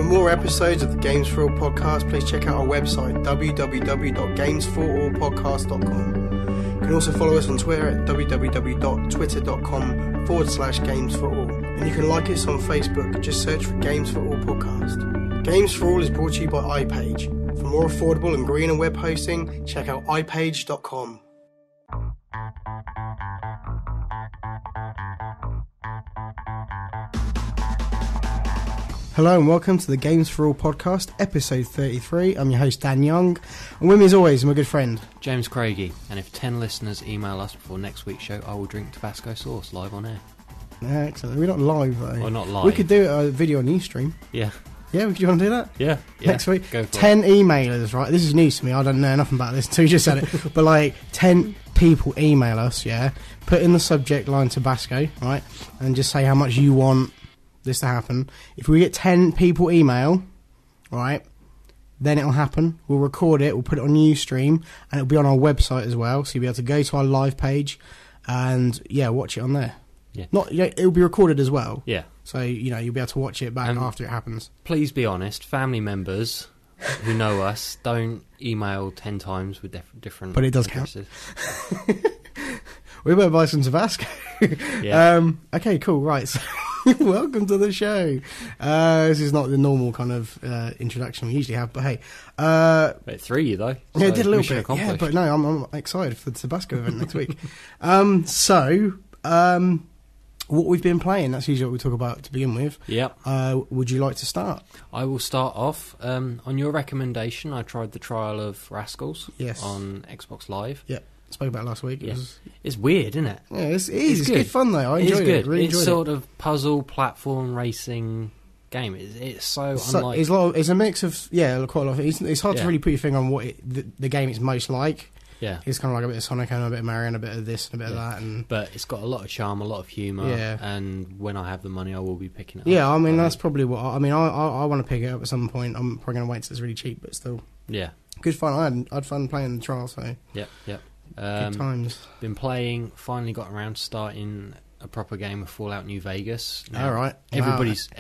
more episodes of the Games4all podcast, please check out our website, www.games4allpodcast.com. You can also follow us on Twitter at www.twitter.com/Games4all. And you can like us on Facebook, just search for Games4all podcast. Games4all is brought to you by iPage. For more affordable and greener web hosting, check out ipage.com. Hello and welcome to the Games4all podcast, episode 33. I'm your host Dan Young, and with me as always, my good friend James Craigie. And if 10 listeners email us before next week's show, I will drink Tabasco sauce live on air. Excellent. We're not live though. Well, not live. We could do a video on Ustream. Yeah. Yeah, would you want to do that? Yeah. Next week. Go for 10 emailers, right? This is news to me. I don't know nothing about this until you just said it. But like 10 people email us, yeah. Put in the subject line Tabasco, right, and just say how much you want this to happen. If we get 10 people email, right, then it'll happen. We'll record it, we'll put it on Ustream, and it'll be on our website as well, so you'll be able to go to our live page and watch it on there. It'll be recorded as well, so you'll be able to watch it back after it happens. Please be honest, family members who know us don't email 10 times with different but it does addresses. Count. We better buy some Tabasco. Okay, cool, right, so welcome to the show. This is not the normal kind of introduction we usually have, but hey. It threw you, though. So yeah, it did a little bit. Yeah, but no, I'm excited for the Tabasco event next week. What we've been playing, that's usually what we talk about to begin with. Yep. Would you like to start? I will start off. On your recommendation, I tried the trial of Rascals on Xbox Live. Yep. Spoke about it last week. It's weird, isn't it? Yeah, it's good fun though. I enjoyed it. Really enjoyed it's sort of puzzle platform racing game. It's so unlike. It's a mix of quite a lot. It's hard to really put your finger on what the game is most like. Yeah, it's kind of like a bit of Sonic and a bit of Mario and a bit of this and a bit of that. But it's got a lot of charm, a lot of humour. Yeah. And when I have the money, I will be picking it up. Yeah, I mean that's probably what I want to pick it up at some point. I'm probably going to wait till it's really cheap, but still. Yeah. Good fun. I had fun playing the trial. So. Yep. Good times. Been playing. Finally got around to starting a proper game of Fallout New Vegas. Now, all right. Everybody's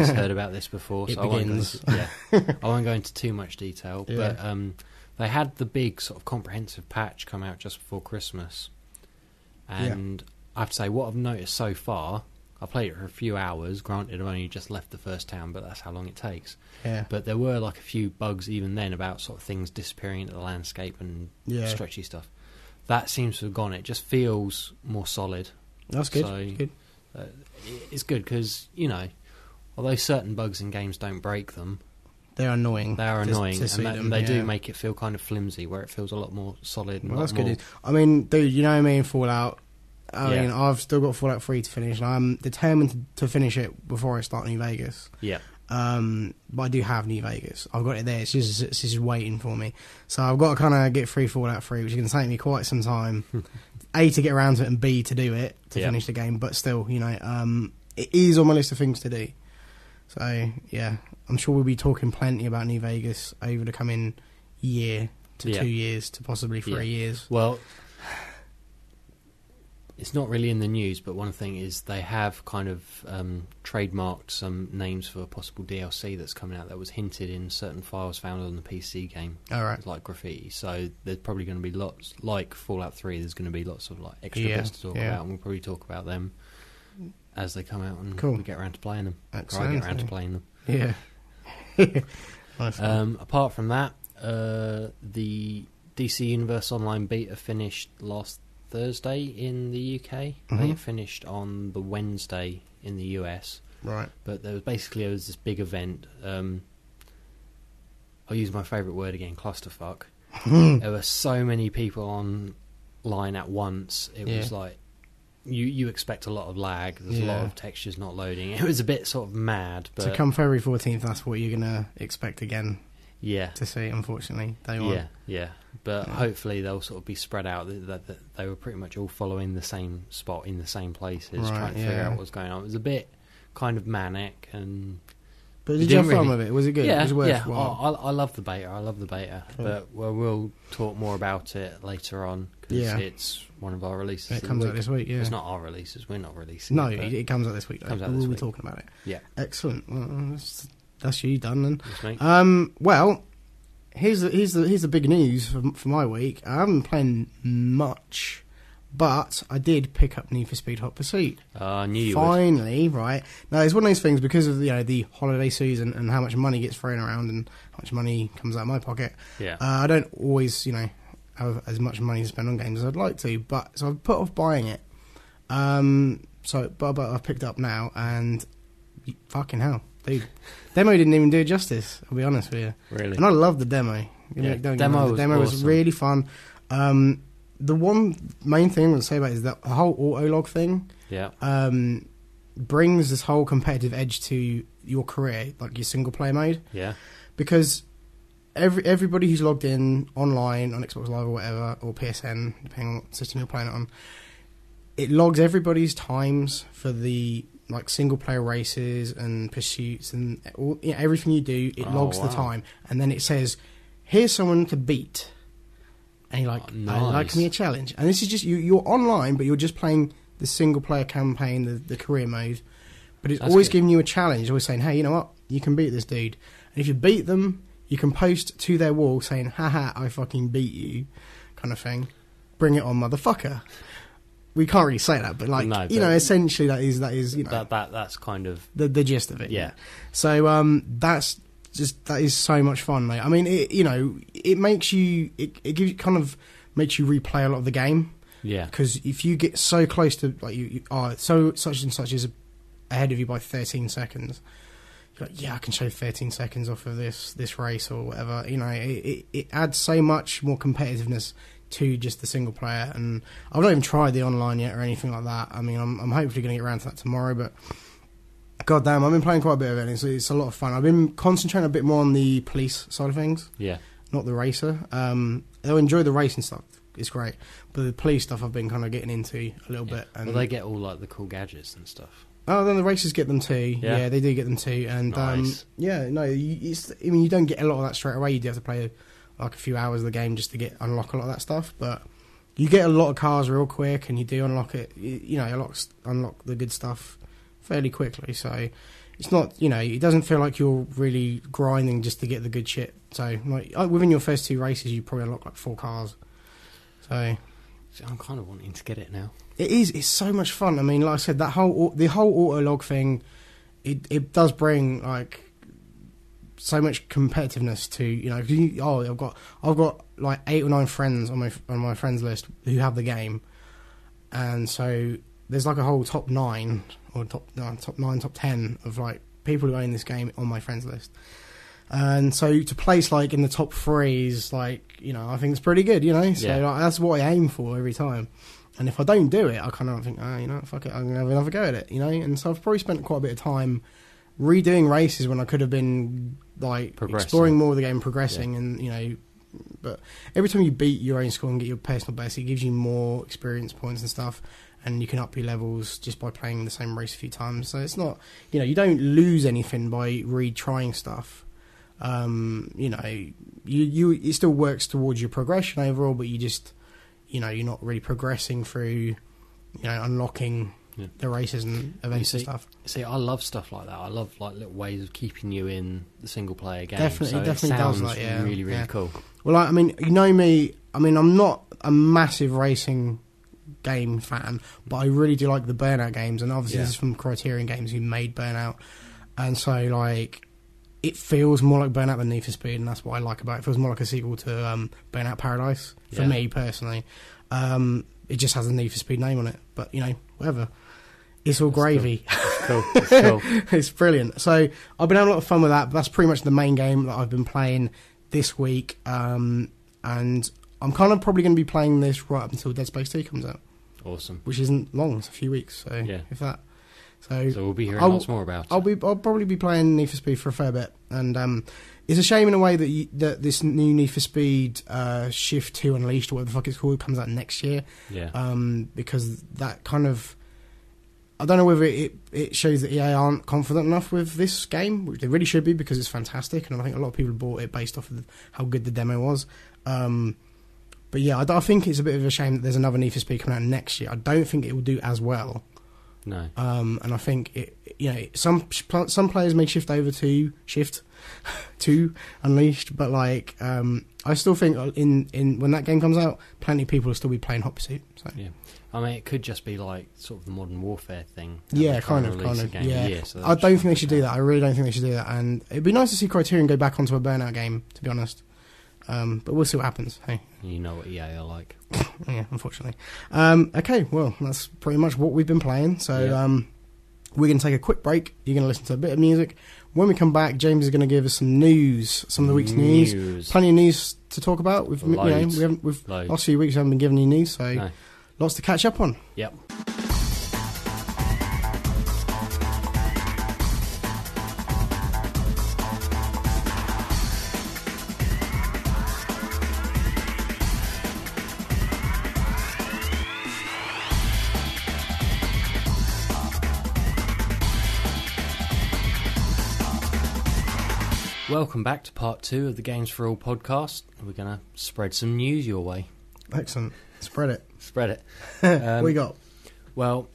heard about this before, so I won't go into too much detail. Yeah. But they had the big sort of comprehensive patch come out just before Christmas, and I have to say, what I've noticed so far, I played it for a few hours. Granted, I've only just left the first town, but that's how long it takes. Yeah. But there were like a few bugs even then about sort of things disappearing into the landscape and stretchy stuff. That seems to have gone. It just feels more solid. That's good. So, good. It's good because, although certain bugs in games don't break them, they're annoying. And they do make it feel kind of flimsy, where it feels a lot more solid. And that's good. I mean, dude, you know me in Fallout. I mean, I've still got Fallout 3 to finish, and I'm determined to finish it before I start New Vegas. Yeah. But I do have New Vegas. I've got it there. It's just waiting for me. So I've got to kind of get through Fallout 3, which is going to take me quite some time. A, to get around to it, and B, to do it, to finish the game. But still, it is on my list of things to do. So, yeah, I'm sure we'll be talking plenty about New Vegas over the coming year to 2 years to possibly 3 years. Well, it's not really in the news, but one thing is they have kind of trademarked some names for a possible DLC that's coming out that was hinted in certain files found on the PC game. All right. It's like graffiti. So there's probably going to be lots, like Fallout 3, there's going to be lots of like extra bits to talk about, and we'll probably talk about them as they come out and we get around to playing them. Excellent. Or I get around to playing them. Yeah. Apart from that, the DC Universe Online beta finished last Thursday in the UK. Mm-hmm. They finished on the Wednesday in the US. Right. But there was this big event. I'll use my favourite word again, clusterfuck. There were so many people online at once. It was like you expect a lot of lag. There's a lot of textures not loading. It was a bit sort of mad. But so come February 14th, that's what you're going to expect again. Yeah. To see, unfortunately. But hopefully they'll sort of be spread out. They were pretty much all following the same spot in the same places, trying to figure out what's going on. It was a bit kind of manic. But did you have fun with it? Was it good? Yeah, was it worthwhile? I love the beta. But we'll talk more about it later on, because it's one of our releases. It comes out this week, It's not our releases. We're not releasing it. No, it comes out this week, though. We'll be talking about it. Yeah. Excellent. Well, That's you done then. Well, here's the big news for my week. I haven't been playing much, but I did pick up Need for Speed Hot Pursuit. I knew you finally, would. Right now, it's one of those things because of the holiday season and how much money gets thrown around and how much money comes out of my pocket. Yeah, I don't always have as much money to spend on games as I'd like to, but so I've put off buying it. But I've picked it up now, and fucking hell, dude, demo didn't even do it justice. I'll be honest with you. Really, and I love the demo. The demo was really fun. The one main thing I'm going to say about it is that the whole auto log thing. Yeah. Brings this whole competitive edge to your career, like your single player mode. Yeah. Because everybody who's logged in online on Xbox Live or whatever, or PSN, depending on what system you're playing it on, it logs everybody's times for the single player races and pursuits and everything you do. It logs the time, and then it says, "Here's someone to beat." And you're like, nice. "I like me a challenge." And this is just you're online, but you're just playing the single player campaign, the career mode. But it's always giving you a challenge, always saying, "Hey, you know what? You can beat this dude." And if you beat them, you can post to their wall saying, "Haha, I fucking beat you," kind of thing. Bring it on, motherfucker. We can't really say that, but essentially that is that's kind of the gist of it. Yeah. So that is so much fun, mate. I mean, it makes you makes you replay a lot of the game. Yeah. Because if you get so close to you are so such and such is ahead of you by 13 seconds. You're like, yeah, I can shave 13 seconds off of this race or whatever. It adds so much more competitiveness to just the single player, and I've not even tried the online yet or anything like that. I mean, I'm hopefully going to get around to that tomorrow, but goddamn, I've been playing quite a bit of it, and it's a lot of fun. I've been concentrating a bit more on the police side of things, not the racer. I'll enjoy the racing stuff, it's great, but the police stuff I've been kind of getting into a little bit. And they get all the cool gadgets and stuff. Oh, then the racers get them too. Yeah, they do get them too, and nice. You don't get a lot of that straight away. You do have to play a few hours of the game just to unlock a lot of that stuff, but you get a lot of cars real quick, and you do unlock it. Unlock the good stuff fairly quickly. So it's not, it doesn't feel like you're really grinding just to get the good shit. So within your first 2 races, you probably unlock 4 cars. So I'm kind of wanting to get it now. It's so much fun. I mean, like I said, the whole auto log thing, it does bring so much competitiveness to I've got 8 or 9 friends on my friends list who have the game, and so there's a whole top 9 or top 9, top 10 of people who own this game on my friends list, and so to place in the top 3 is I think it's pretty good, so that's what I aim for every time. And if I don't do it, I kind of think, fuck it, I'm gonna have another go at it, and so I've probably spent quite a bit of time redoing races when I could have been exploring more of the game, progressing, and but every time you beat your own score and get your personal best, it gives you more experience points and stuff, and you can up your levels just by playing the same race a few times. So it's not, you don't lose anything by retrying stuff. It still works towards your progression overall, but you just, you're not really progressing through, unlocking the races and events and stuff. See, I love stuff like that. I love little ways of keeping you in the single player game. Definitely it sounds does really, really cool. Well, I mean, me. I mean, I'm not a massive racing game fan, but I really do like the Burnout games, and obviously this is from Criterion Games, who made Burnout, and so it feels more like Burnout than Need for Speed, and that's what I like about it. It feels more like a sequel to Burnout Paradise for me personally. It just has a Need for Speed name on it, but whatever. It's all gravy. Cool. It's cool. It's brilliant. So I've been having a lot of fun with that, but that's pretty much the main game that I've been playing this week. And I'm kind of probably going to be playing this right up until Dead Space 2 comes out. Awesome. Which isn't long, it's a few weeks, so if that. So we'll be hearing lots more about it. I'll probably be playing Need for Speed for a fair bit, and it's a shame in a way that this new Need for Speed Shift 2 Unleashed, or whatever the fuck it's called, comes out next year. Yeah. Because that kind of, I don't know whether it shows that EA aren't confident enough with this game, which they really should be, because it's fantastic, and I think a lot of people bought it based off of how good the demo was. But yeah, I think it's a bit of a shame that there's another Need for Speed coming out next year. I don't think it will do as well No. And I think some players may shift over to Unleashed, but like I still think in when that game comes out, plenty of people will still be playing Hot Pursuit. So. Yeah. I mean, it could just be like sort of the Modern Warfare thing. Yeah, kind of. Yeah, so I don't think they should do that. I really don't think they should do that. And it'd be nice to see Criterion go back onto a Burnout game, to be honest. But we'll see what happens. Hey, you know what EA are like. Yeah, unfortunately. Okay, well, that's pretty much what we've been playing. So we're going to take a quick break. You're going to listen to a bit of music. When we come back, James is going to give us some news, some of the week's news. Plenty of news to talk about. We've last few weeks we haven't been giving you news, so lots to catch up on. Yep. Welcome back to part 2 of the Games4all podcast. We're going to spread some news your way. Excellent. Spread it. Spread it. What we got? Well,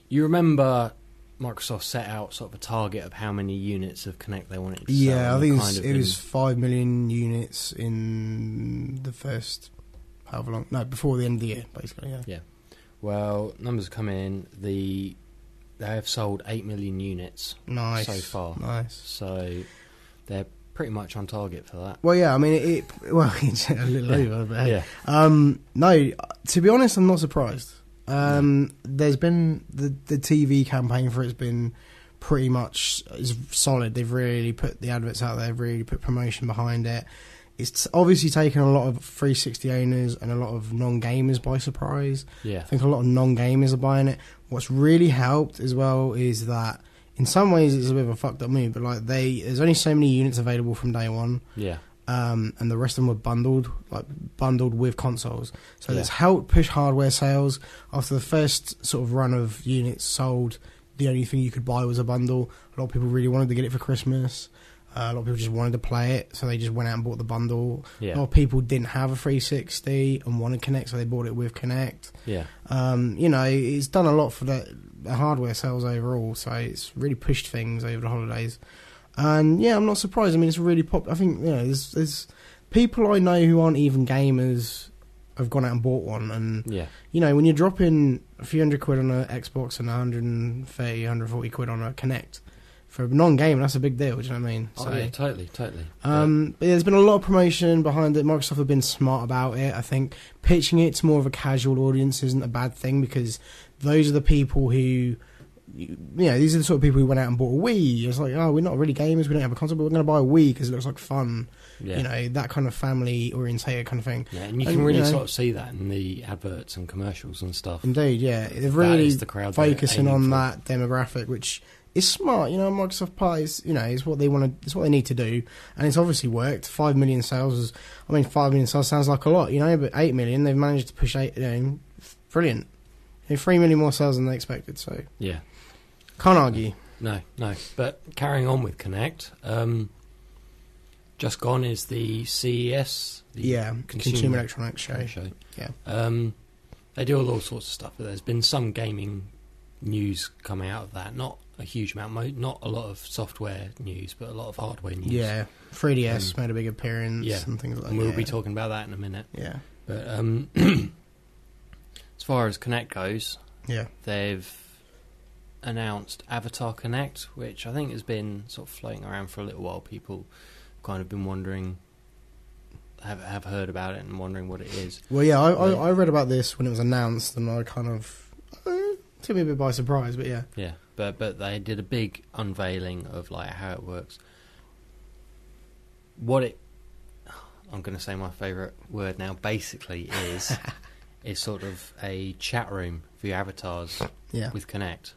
you remember Microsoft set out sort of a target of how many units of Kinect they wanted to sell. Yeah, I think it was 5 million units in the first, however long, no, before the end of the year, basically, Yeah. Well, numbers have come in. They have sold 8 million units so far. Nice. So they're pretty much on target for that. Well, yeah, I mean, it's a little over, but hey. Yeah. No, to be honest, I'm not surprised. There's been the TV campaign for it's been pretty much solid. They've really put the adverts out there, really put promotion behind it. It's obviously taken a lot of 360 owners and a lot of non-gamers by surprise. Yeah. I think a lot of non-gamers are buying it. What's really helped as well is that in some ways it's a bit of a fucked up move, but like there's only so many units available from day one. Yeah. And the rest of them were bundled with consoles. So it's helped push hardware sales. After the first sort of run of units sold, the only thing you could buy was a bundle. A lot of people really wanted to get it for Christmas. A lot of people just wanted to play it, so they just went out and bought the bundle. Yeah. A lot of people didn't have a 360 and wanted Kinect, so they bought it with Kinect. Yeah. It's done a lot for the hardware sales overall, so it's really pushed things over the holidays. And yeah, I'm not surprised. I mean, it's really I think there's people I know who aren't even gamers have gone out and bought one, and when you're dropping a few £100 on an Xbox and 130, 140 quid on a Kinect. For a non-gamer, that's a big deal, do you know what I mean? So, yeah, totally. But there's been a lot of promotion behind it. Microsoft have been smart about it. I think pitching it to more of a casual audience isn't a bad thing, because those are the people who, these are the sort of people who went out and bought a Wii. It's like, oh, we're not really gamers, we don't have a console, but we're going to buy a Wii because it looks like fun. Yeah. That kind of family-orientated kind of thing. Yeah, and you can really sort of see that in the adverts and commercials and stuff. Indeed, yeah. They're really focusing on that demographic, which... It's smart, Microsoft Part is what they want to, it's what they need to do, and it's obviously worked. 5 million sales 5 million sales sounds like a lot, but 8 million, they've managed to push 8, brilliant. 3 million more sales than they expected, so. Yeah. Can't argue. No. But carrying on with Kinect, just gone is the CES. Consumer Electronics Show. Yeah. They do all sorts of stuff, but there's been some gaming news coming out of that. Not a huge amount, not a lot of software news, but a lot of hardware news. Yeah, 3DS made a big appearance and things like that. And we'll be talking about that in a minute. Yeah. But as far as Kinect goes, they've announced Avatar Kinect, which I think has been sort of floating around for a little while. People kind of been wondering, have heard about it and wondering what it is. Well, yeah, I read about this when it was announced, and I kind of... took me a bit by surprise, but yeah. Yeah, but they did a big unveiling of like how it works. I'm going to say my favourite word now, basically is sort of a chat room for your avatars with Kinect.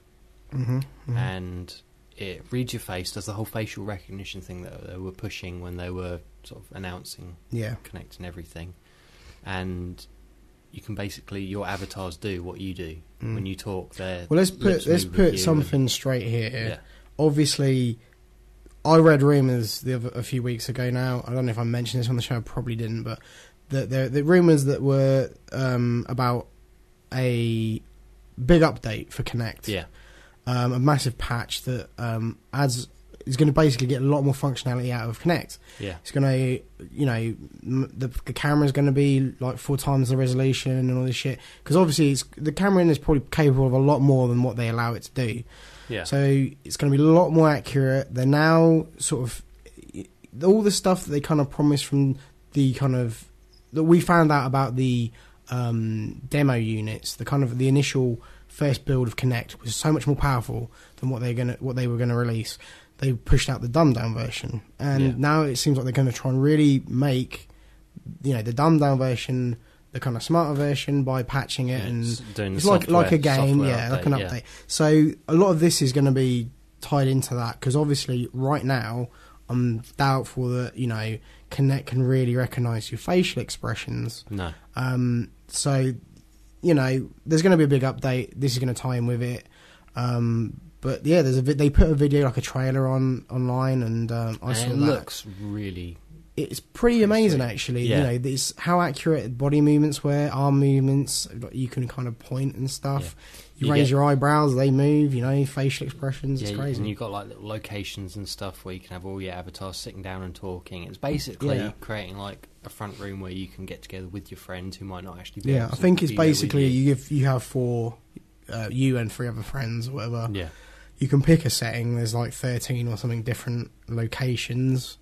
Mm-hmm. And it reads your face, does the whole facial recognition thing that they were pushing when they were sort of announcing Kinect and everything. And... you can basically, your avatars do what you do when you talk. Let's put something straight here. Yeah. Obviously, I read rumours a few weeks ago now. I don't know if I mentioned this on the show. I probably didn't, but the rumours that were about a big update for Kinect. Yeah. a massive patch that is going to basically get a lot more functionality out of Kinect. Yeah, it's going to, the camera's going to be like 4 times the resolution and all this shit. Because obviously, the camera in is probably capable of a lot more than what they allow it to do. Yeah. So it's going to be a lot more accurate. They're now sort of all the stuff that they kind of promised from the kind of that we found out about the demo units, the initial first build of Kinect was so much more powerful than what they were gonna release. They pushed out the dumbed down version, and now it seems like they're going to try and really make, the dumbed down version the kind of smarter version by patching it, and it's like a game, like an update. So a lot of this is going to be tied into that, because obviously right now I'm doubtful that Kinect can really recognise your facial expressions. No. So there's going to be a big update. This is going to tie in with it. But yeah, they put a video, like a trailer online, and I saw that. It looks really. It's pretty amazing, actually. Yeah. It's how accurate body movements were, arm movements. You can kind of point and stuff. Yeah. You raise your eyebrows, they move. Facial expressions. It's crazy. And you've got like little locations and stuff where you can have all your avatars sitting down and talking. It's basically creating like a front room where you can get together with your friends who might not actually be. Yeah, I think it's basically you have 4, you and 3 other friends or whatever. Yeah. You can pick a setting. There's like 13 or something different locations,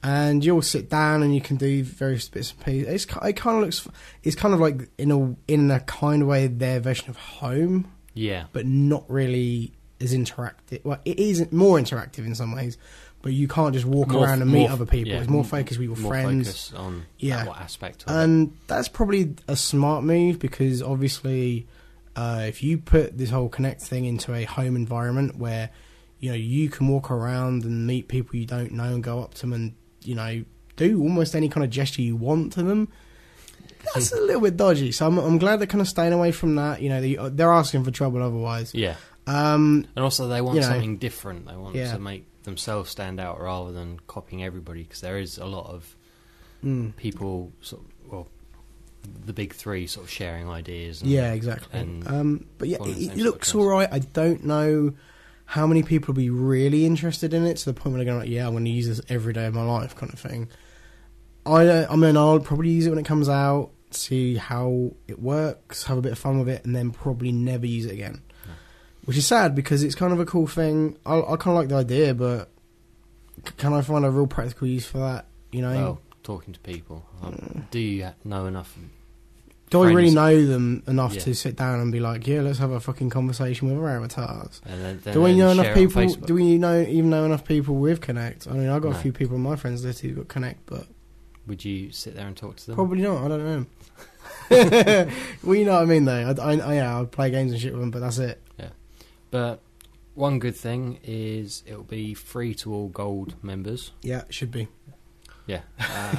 and you'll sit down and you can do various bits and pieces. It kind of looks. It's kind of like in a kind of way their version of Home. Yeah. But not really as interactive. Well, it is more interactive in some ways, but you can't just walk around and meet other people. It's more focused with your friends. Focus on what aspect of and that's probably a smart move, because obviously. If you put this whole Kinect thing into a home environment where, you can walk around and meet people you don't know and go up to them and, do almost any kind of gesture you want to them, that's a little bit dodgy. So I'm glad they're kind of staying away from that. They're asking for trouble otherwise. Yeah. And also they want something different. They want to make themselves stand out rather than copying everybody, because there is a lot of people the big 3 sort of sharing ideas. Exactly. But yeah, it looks all right. I don't know how many people will be really interested in it to the point where they're going I'm going to use this every day of my life, kind of thing. I'll probably use it when it comes out, see how it works, have a bit of fun with it, and then probably never use it again. No. Which is sad, because it's kind of a cool thing. I kind of like the idea, but can I find a real practical use for that? Well, talking to people. Do you know enough? Do I really know them enough to sit down and be like, let's have a fucking conversation with our avatars? And then do we know enough people? Do we even know enough people with Kinect? I mean, I've got a few people on my friends list who've got Kinect, but would you sit there and talk to them? Probably not. I don't know. Well, you know what I mean, though. I'll play games and shit with them, but that's it. Yeah, but one good thing is it'll be free to all gold members. Yeah, it should be. Yeah,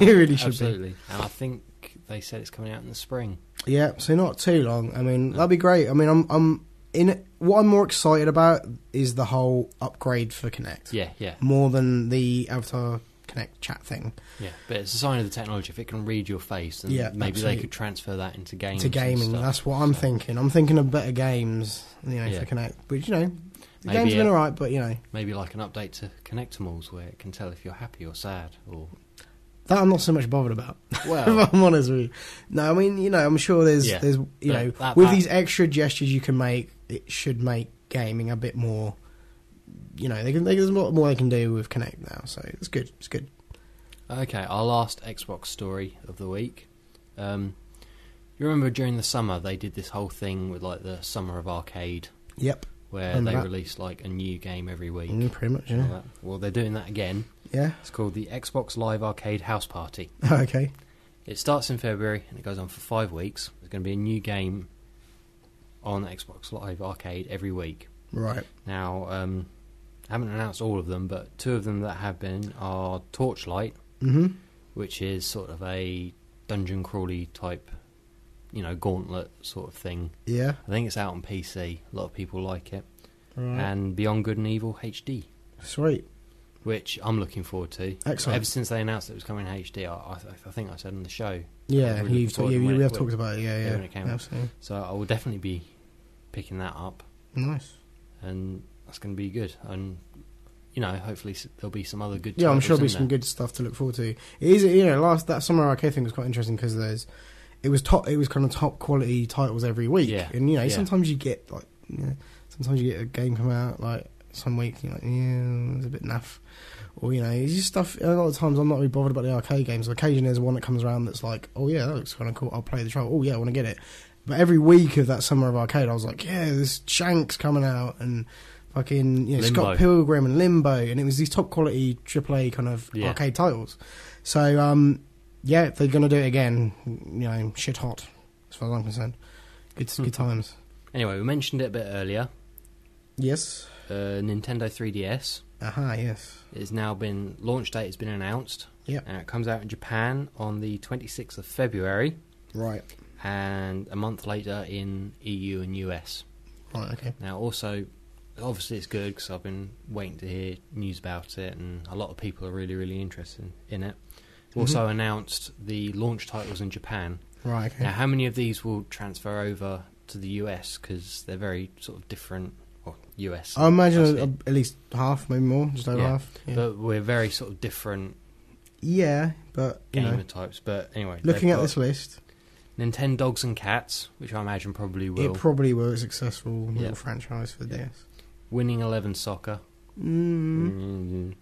it really should absolutely. be. And I think they said it's coming out in the spring. Yeah, so not too long. I mean, that'd be great. I mean, I'm in it. What I'm more excited about is the whole upgrade for Kinect. Yeah. More than the Avatar Kinect chat thing. Yeah, but it's a sign of the technology. If it can read your face, then maybe absolutely. They could transfer that into games. To gaming, that's what I'm thinking. I'm thinking of better games, for Kinect. But the game's been alright, but maybe like an update to Connectimals where it can tell if you're happy or sad, or. That I'm not so much bothered about. Well, if I'm honest with you. No, I mean, I'm sure there's with these extra gestures you can make, it should make gaming a bit more. There's a lot more they can do with Kinect now, so it's good. It's good. Okay, our last Xbox story of the week. You remember during the summer they did this whole thing with like the Summer of Arcade. Yep. Where they released like a new game every week. Pretty much, yeah. Well, they're doing that again. Yeah. It's called the Xbox Live Arcade House Party. Okay. It starts in February and it goes on for 5 weeks. There's going to be a new game on Xbox Live Arcade every week. Right. Now, I haven't announced all of them, but 2 of them that have been are Torchlight, which is sort of a dungeon crawly type, gauntlet sort of thing. Yeah. I think it's out on PC. A lot of people like it. Right. And Beyond Good and Evil HD. Sweet. Which I'm looking forward to. Excellent. Ever since they announced it was coming in HD, I think I said on the show. Yeah, we have talked about it. Yeah, when it came absolutely. So I will definitely be picking that up. Nice. and that's going to be good. And hopefully there'll be some other good. Yeah, I'm sure there'll be some good stuff to look forward to. It is, that summer arcade thing was quite interesting because it was kind of top quality titles every week, and sometimes you get sometimes you get a game come out like some week you're like, yeah, it's a bit naff, or it's just stuff. A lot of times I'm not really bothered about the arcade games. Occasionally there's one that comes around that's like, oh yeah, that looks kind of cool. I'll play the trial. Oh yeah, I want to get it. But every week of that summer of arcade, I was like, yeah, there's Shank's coming out and fucking Scott Pilgrim and Limbo, and it was these top quality AAA kind of arcade titles. So yeah, if they're gonna do it again, shit hot as far as I'm concerned. Good times. Anyway, we mentioned it a bit earlier. Yes. Nintendo 3DS. Aha, yes. It's now been launch date has been announced. Yeah. And it comes out in Japan on the 26th of February. Right. And a month later in EU and US. Right. Okay. Now, also, obviously, it's good because I've been waiting to hear news about it, and a lot of people are really, really interested in it. Also announced the launch titles in Japan. Right. Okay. Now, how many of these will transfer over to the US? Because they're very sort of different. Well, US. I imagine at least half, maybe more, just over half. Yeah. But we're very sort of different. Yeah, but gamer types. But anyway, looking at this list, Nintendo Dogs and Cats, which I imagine probably will. It probably will. A successful little franchise for the DS. Winning 11 Soccer. Not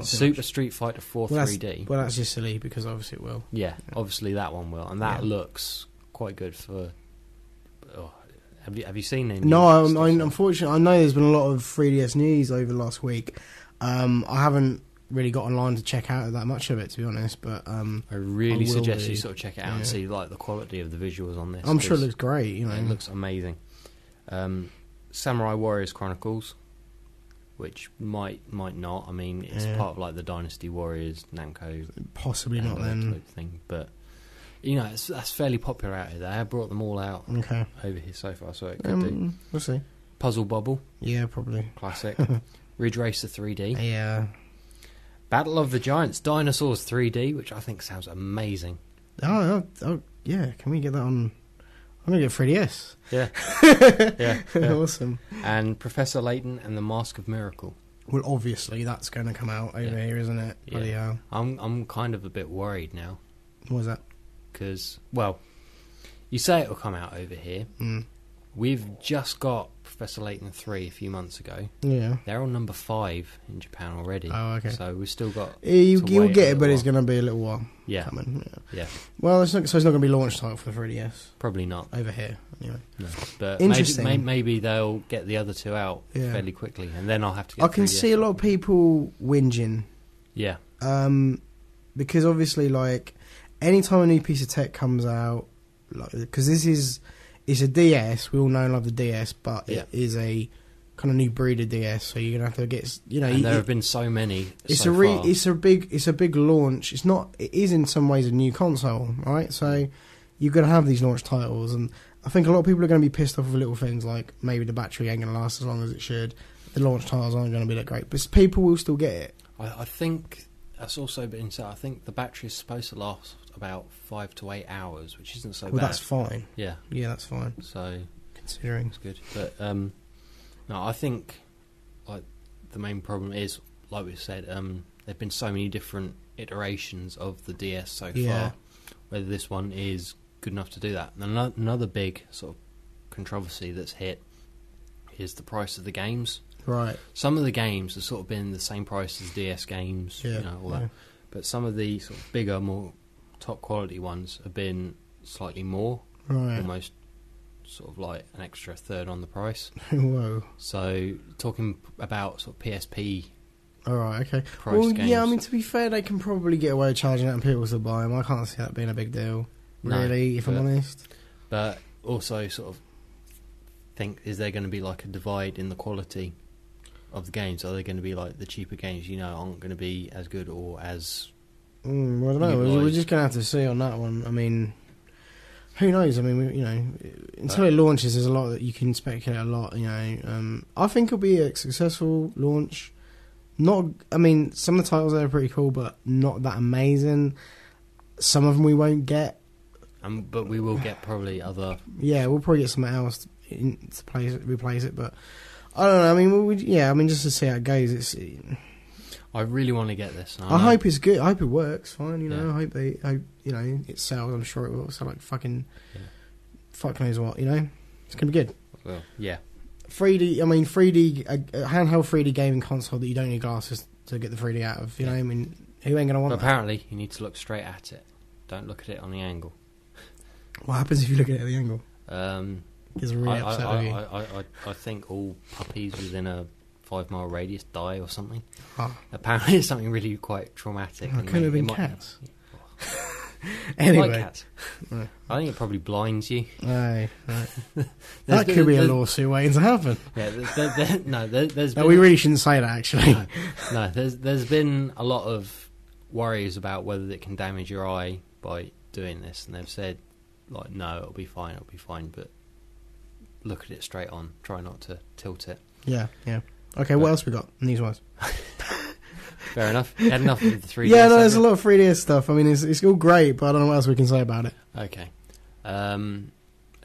Super Street Fighter 4 3D. Well, that's just silly because obviously it will. Yeah, obviously that one will, and that looks quite good for. Have you seen any? No, unfortunately, I know there's been a lot of 3DS news over the last week. I haven't really got online to check out that much of it, to be honest. But I really suggest you sort of check it out and see like the quality of the visuals on this. I'm sure it looks great. It looks amazing. Samurai Warriors Chronicles, which might not. I mean, it's part of like the Dynasty Warriors Namco. Possibly not then thing, but. That's fairly popular out here. They have brought them all out over here so far, so it could do. We'll see. Puzzle Bobble. Yeah, probably. Classic. Ridge Racer 3D. Yeah. Battle of the Giants Dinosaurs 3D, which I think sounds amazing. Oh yeah. Can we get that on? I'm going to get 3DS. Yeah. Awesome. And Professor Layton and the Mask of Miracle. Well, obviously, that's going to come out over here, isn't it? Yeah. I'm kind of a bit worried now. What was that? Because, well, you say it will come out over here. We've just got Professor Layton 3 a few months ago. Yeah. They're on number 5 in Japan already. Oh, okay. So we've still got... You'll get it, but it's going to be a little while coming. Yeah. Well, it's not going to be launch title for the 3DS. Probably not. Over here, anyway. No. But interesting. maybe they'll get the other two out fairly quickly, and then I'll have to get I can see a lot of people whinging. Yeah. Because obviously, like... Anytime a new piece of tech comes out, because it's a DS, we all know and love the DS, but it is a kind of new breed of DS, so you're gonna have to get, And there have been so many. It's a big launch. It is in some ways a new console, right? So you're gonna have these launch titles, and I think a lot of people are gonna be pissed off with little things like maybe the battery ain't gonna last as long as it should. The launch titles aren't gonna be that great, but people will still get it. I think that's also been said. I think the battery is supposed to last about 5 to 8 hours, which isn't so bad. Well, that's fine. Yeah, that's fine. So considering it's good, but no, I think like the main problem is, like we said, there've been so many different iterations of the DS so far. Whether this one is good enough to do that. And another big sort of controversy that's hit is the price of the games. Right. Some of the games have sort of been the same price as DS games, all that. But some of the sort of bigger, more top quality ones have been slightly more, almost sort of like an extra third on the price. Whoa. So talking about sort of PSP. All right, okay. Price games. Yeah, I mean, to be fair, they can probably get away with charging that and people to buy them. I can't see that being a big deal, really, if I'm honest. But also sort of think, is there going to be like a divide in the quality of the games? Are they going to be like the cheaper games, aren't going to be as good or as... well, I don't know. We're just going to have to see on that one. I mean, who knows? I mean, until it launches, there's a lot that you can speculate a lot. I think it'll be a successful launch. Some of the titles there are pretty cool, but not that amazing. Some of them we won't get. But we will get probably other... Yeah, we'll probably get something else to replace it, but I don't know. I mean, I mean, just to see how it goes. I really want to get this. I hope it's good. I hope it works fine. You know, I hope it sells. I'm sure it will. So like fucking, fuck knows what. You know, it's gonna be good. Well, yeah. 3D. I mean, 3D handheld 3D gaming console that you don't need glasses to get the 3D out of. You know, I mean, who ain't gonna want? But apparently, you need to look straight at it. Don't look at it on the angle. What happens if you look at it at the angle? Gets really upset with you. I think all puppies within a 5-mile radius die or something. Oh. Apparently it's something really quite traumatic. It could have been cats. Anyway. Like cats. Right. I think it probably blinds you. Right. That could be a lawsuit waiting to happen. Yeah, there's been... we really shouldn't say that, actually. No, there's been a lot of worries about whether it can damage your eye by doing this, and they've said, like, no, it'll be fine, but look at it straight on. Try not to tilt it. Yeah. Okay, what else we got news-wise? Fair enough. You had enough of the 3DS. Yeah, no, there's a lot of 3DS stuff. I mean, it's all great, but I don't know what else we can say about it. Okay. A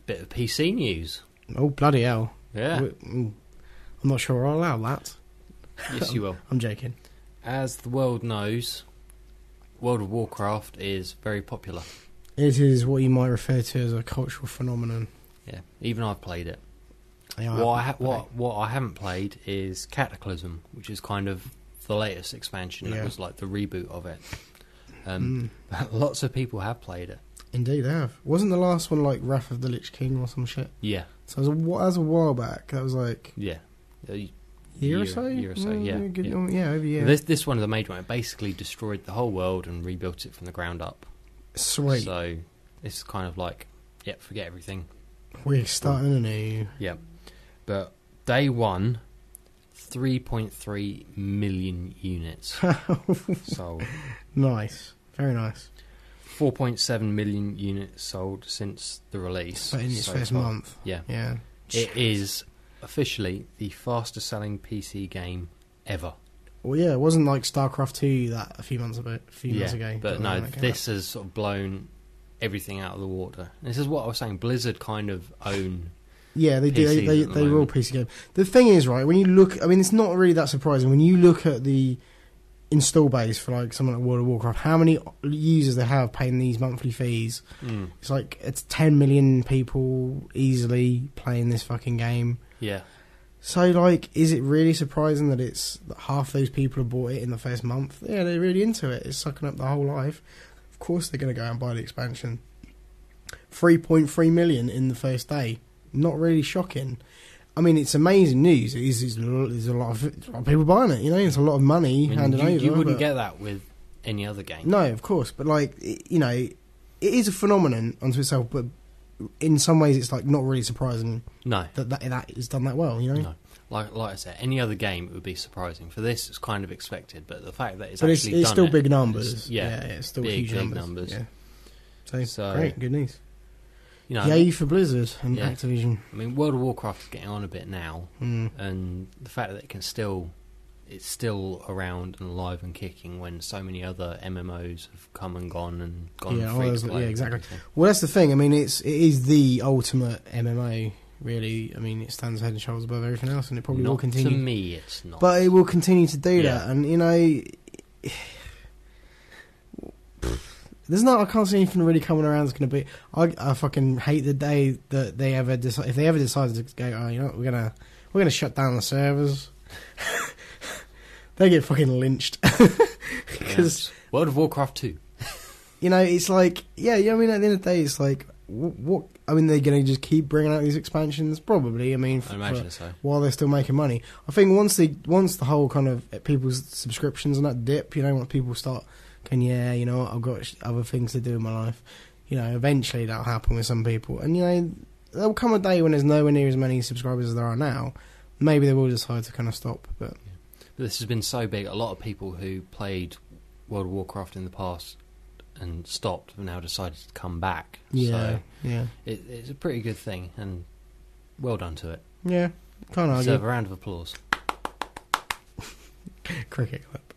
bit of PC news. Oh, bloody hell. Yeah. I'm not sure I'll allow that. Yes, you will. I'm joking. As the world knows, World of Warcraft is very popular. It is what you might refer to as a cultural phenomenon. Yeah, even I've played it. Yeah, what I haven't played is Cataclysm, which is kind of the latest expansion. It was like the reboot of it. Lots of people have played it. Indeed, they have. Wasn't the last one like Wrath of the Lich King or some shit? Yeah. So that was a while back. That was like year or so. Yeah. Over a year. This one of the major one. It basically destroyed the whole world and rebuilt it from the ground up. Sweet. So it's kind of like, forget everything. We're starting anew. Yeah. But day one, 3.3 million units sold. Nice. Very nice. 4.7 million units sold since the release. But in its first month. Yeah. Yeah. It is officially the fastest selling PC game ever. Well, yeah, it wasn't like StarCraft 2 that a few months ago. But no, this has sort of blown everything out of the water. This is what I was saying. Blizzard kind of own. Yeah, they PCs do. They rule PC game. The thing is, right, when you look, I mean, it's not really that surprising when you look at the install base for like something like World of Warcraft. How many users they have paying these monthly fees? It's like it's 10 million people easily playing this fucking game. Yeah. So, like, is it really surprising that it's that half those people have bought it in the first month? Yeah, they're really into it. It's sucking up the whole life. Of course they're going to go out and buy the expansion. 3.3 million in the first day. Not really shocking. I mean, it's amazing news. There's a lot of people buying it, you know? It's a lot of money handed over. You wouldn't get that with any other game. No, of course. But, like, you know, it is a phenomenon unto itself, but in some ways it's, like, not really surprising that is done that well, you know? No. Like I said, any other game it would be surprising. For this, it's kind of expected, but the fact that it's still big numbers. It's still big, huge numbers. Yeah. So great, good news. You know, yay for Blizzard and Activision. I mean, World of Warcraft is getting on a bit now, and the fact that it's still around and alive and kicking when so many other MMOs have come and gone and gone. Yeah, exactly. Well, that's the thing. I mean, it is the ultimate MMO. Really, I mean, it stands head and shoulders above everything else, and it probably will continue. To me, it's not. But it will continue to do that, and you know, I can't see anything really coming around that's going to be. I fucking hate the day that they ever decide, if they ever decide to go, oh, you know, we're gonna shut down the servers. They get fucking lynched because World of Warcraft 2. You know, it's like, I mean, at the end of the day, it's like, what? I mean, they're going to just keep bringing out these expansions, probably. I mean, I imagine so. While they're still making money, I think once the whole kind of people's subscriptions and that dip, you know, once people start going, yeah, you know what, I've got other things to do in my life. You know, eventually that'll happen with some people, and you know, there'll come a day when there's nowhere near as many subscribers as there are now. Maybe they will decide to kind of stop, but this has been so big. A lot of people who played World of Warcraft in the past and stopped have now decided to come back. It's a pretty good thing, and well done to it. Yeah, can't argue. Deserve a round of applause. Cricket clip.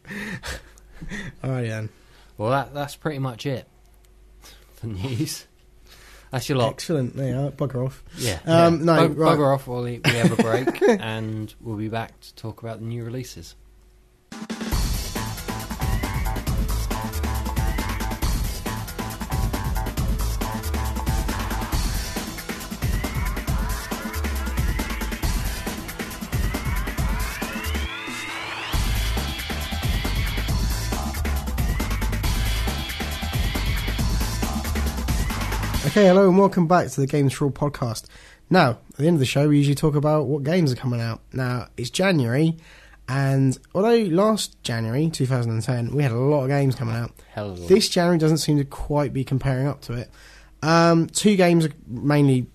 Alright then. Well, that's pretty much it for news. That's your lot. Excellent. There you are. Bugger off. Yeah. No, right. Bugger off while we have a break, and we'll be back to talk about the new releases. Okay, hello and welcome back to the Games4all podcast. Now, at the end of the show, we usually talk about what games are coming out. Now, it's January, and although last January, 2010, we had a lot of games coming out, this January doesn't seem to quite be comparing up to it. 2 games are mainly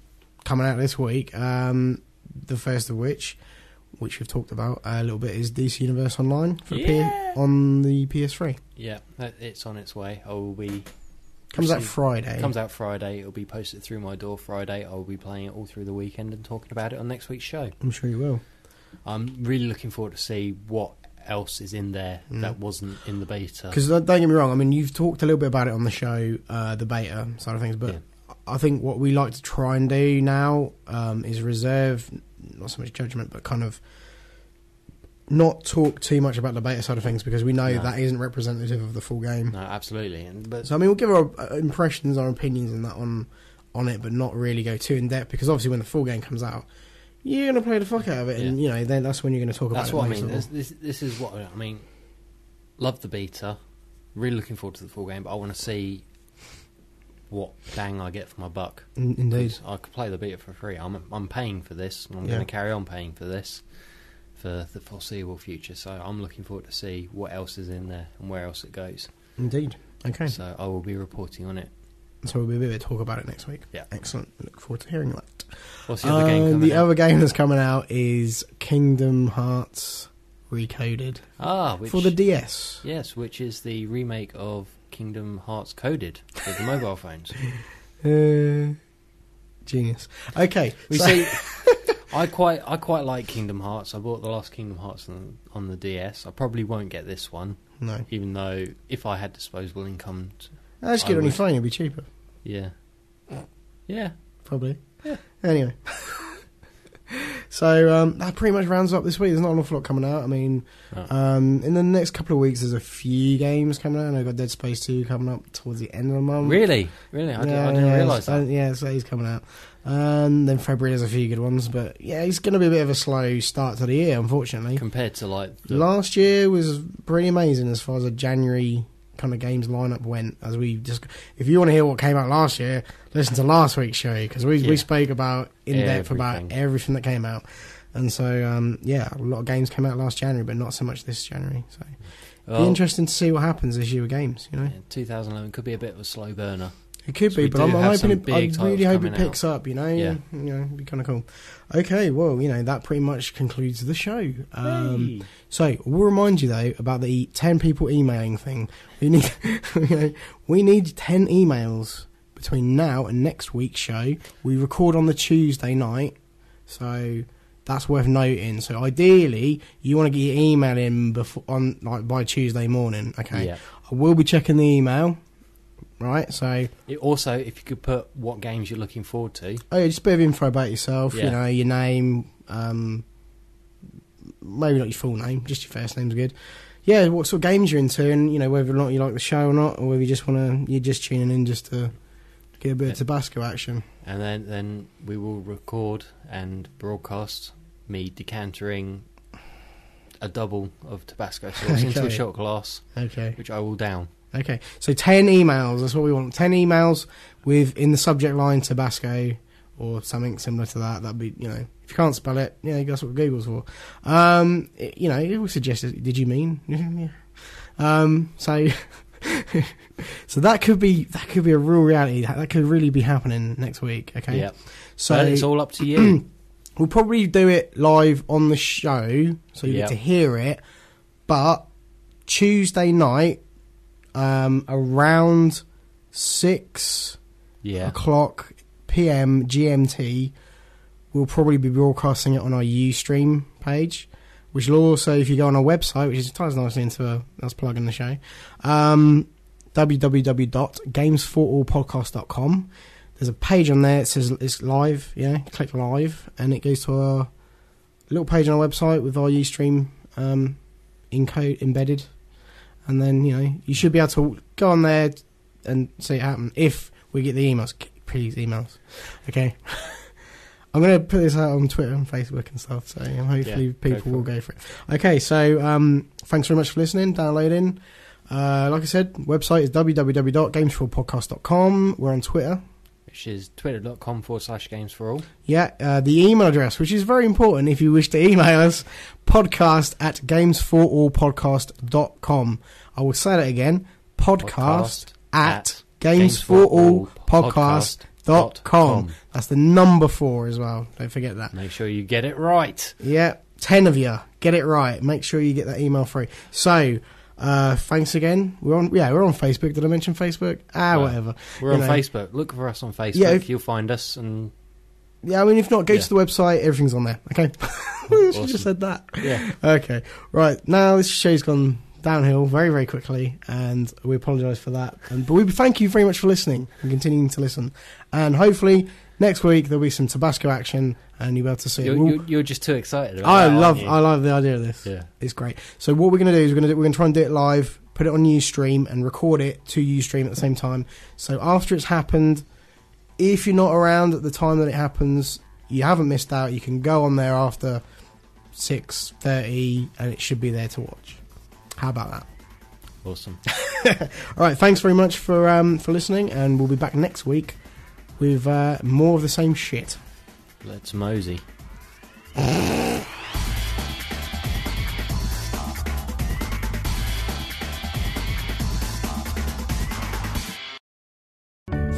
coming out this week. The first of which we've talked about a little bit, is DC Universe Online on the PS3. Yeah, it's on its way. Comes out Friday. It'll be posted through my door Friday. I'll be playing it all through the weekend and talking about it on next week's show. I'm sure you will. I'm really looking forward to see what else is in there that wasn't in the beta. Because don't get me wrong, I mean, you've talked a little bit about it on the show, the beta side of things, but I think what we like to try and do now is reserve, not so much judgment, but kind of not talk too much about the beta side of things, because we know that isn't representative of the full game. No, absolutely. So I mean, we'll give our impressions, our opinions and that on it, but not really go too in depth, because obviously when the full game comes out, you're going to play the fuck out of it, and then that's when you're going to talk about it. That's what I mean. This is what I mean. Love the beta, really looking forward to the full game, but I want to see what bang I get for my buck. Indeed, I could play the beta for free. I'm paying for this, and I'm going to carry on paying for this for the foreseeable future, so I'm looking forward to see what else is in there and where else it goes. Indeed. Okay. So I will be reporting on it. So we'll be able to talk about it next week. Yeah. Excellent. Look forward to hearing that. What's the other game coming out? The other game that's coming out is Kingdom Hearts Recoded. For the DS. Yes, which is the remake of Kingdom Hearts Coded for the mobile phones. Genius. Okay. See, I quite like Kingdom Hearts. I bought the last Kingdom Hearts on the DS. I probably won't get this one. No. Even though if I had disposable income, just get it on your phone. It'd be cheaper. Yeah. Yeah. Probably. Yeah. Anyway. So that pretty much rounds up this week. There's not an awful lot coming out. I mean, in the next couple of weeks, there's a few games coming out. And I've got Dead Space 2 coming up towards the end of the month. Really? I didn't realise that. So he's coming out. Then February there's a few good ones, but yeah, it's going to be a bit of a slow start to the year, unfortunately. Compared to last year was pretty amazing as far as a January kind of games lineup went. If you want to hear what came out last year, listen to last week's show, because we spoke about in depth about everything that came out, and so a lot of games came out last January, but not so much this January. So it'll be interesting to see what happens this year with games. 2011 could be a bit of a slow burner. It could be, but I'm hoping I really hope it picks up, it'd be kind of cool. Okay, well, that pretty much concludes the show. So, we'll remind you, though, about the 10 people emailing thing. We need, we need 10 emails between now and next week's show. We record on the Tuesday night, so that's worth noting. So, ideally, you want to get your email in by Tuesday morning, okay? Yeah. I will be checking the email. Right, so also, if you could put what games you're looking forward to. Oh yeah, just a bit of info about yourself. Your name, maybe not your full name, just your first name's good. Yeah, what sort of games you're into, and whether or not you like the show or not, or whether you just you're just tuning in just to get a bit of Tabasco action. And then we will record and broadcast me decantering a double of Tabasco sauce into a shot glass, which I will down. Okay, so 10 emails, that's what we want. 10 emails with, in the subject line, Tabasco or something similar to that. That'd be, if you can't spell it, that's what Google's for. It will suggest, did you mean? So that could be a real reality. That could really be happening next week, okay? Yeah. So it's all up to you. We'll probably do it live on the show, so you get to hear it, but Tuesday night, around 6 o'clock PM GMT, we'll probably be broadcasting it on our Ustream page, which will also, if you go on our website, which ties nicely into us plugging the show, www.games4allpodcast.com. there's a page on there. It says it's live. Yeah, click live, and it goes to a little page on our website with our Ustream encode embedded, and then you should be able to go on there and see it happen if we get the emails. Please emails, okay. I'm going to put this out on Twitter and Facebook and stuff, so hopefully people will go for it. Okay, so thanks very much for listening, downloading. Like I said, website is www.games4allpodcast.com. We're on Twitter, which is twitter.com/Games4all. Yeah, the email address, which is very important if you wish to email us, podcast@games4allpodcast.com. I will say that again, podcast@games4allpodcast.com. That's the number 4 as well. Don't forget that. Make sure you get it right. Yeah, 10 of you. Get it right. Make sure you get that email through. So, thanks again. We're on Facebook. Did I mention Facebook? Whatever. We're on Facebook. Look for us on Facebook. Yeah, you'll find us. And yeah, I mean, if not, go to the website. Everything's on there. Okay. Awesome. She just said that. Yeah. Okay. Right. Now this show's gone downhill very, very quickly, and we apologise for that. But we thank you very much for listening and continuing to listen. And hopefully next week there'll be some Tabasco action, and you'll be able to see it. You're just too excited about I love the idea of this. Yeah, it's great. So what we're going to do is we're going to try and do it live, put it on Ustream, and record it to Ustream at the same time. So after it's happened, if you're not around at the time that it happens, you haven't missed out. You can go on there after 6:30, and it should be there to watch. How about that? Awesome. All right, thanks very much for listening, and we'll be back next week with more of the same shit. Let's mosey.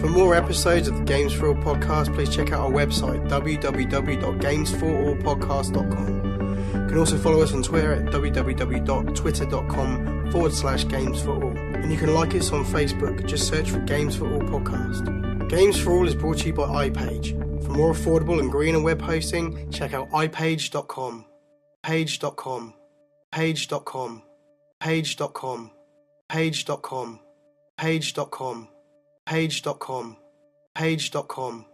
For more episodes of the Games4all podcast, please check out our website, www.games4allpodcast.com. You can also follow us on Twitter at www.twitter.com/Games4all. And you can like us on Facebook, just search for Games4all Podcast. Games4all is brought to you by iPage. For more affordable and greener web hosting, check out ipage.com. Page.com. Page.com. Page.com. Page.com. Page.com. Page.com. Page.com.